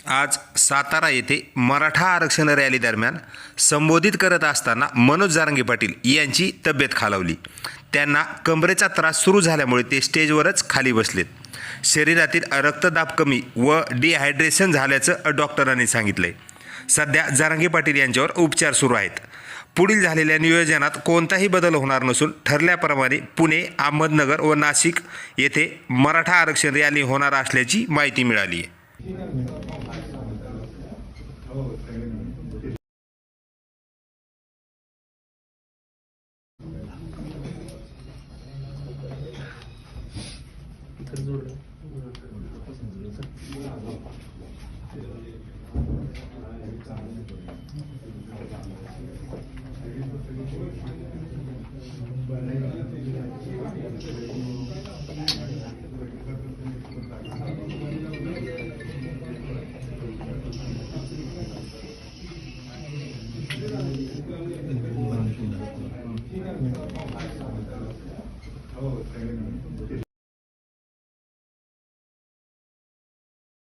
आज सातारा येथे मराठा आरक्षण रॅली दरम्यान संबोधित करत असताना मनोज जरांगे पाटील यांची तब्येत खालावली. त्यांना कमरेचा त्रास सुरू झाल्यामुळे ते स्टेजवरच खाली बसलेत. शरीरातील रक्तदाब कमी व डिहायड्रेशन झाल्याचं डॉक्टरांनी सांगितलंय. सध्या जरांगे पाटील यांच्यावर उपचार सुरू आहेत. पुढील झालेल्या नियोजनात कोणताही बदल होणार नसून ठरल्याप्रमाणे पुणे, अहमदनगर व नाशिक येथे मराठा आरक्षण रॅली होणार असल्याची माहिती मिळाली आहे.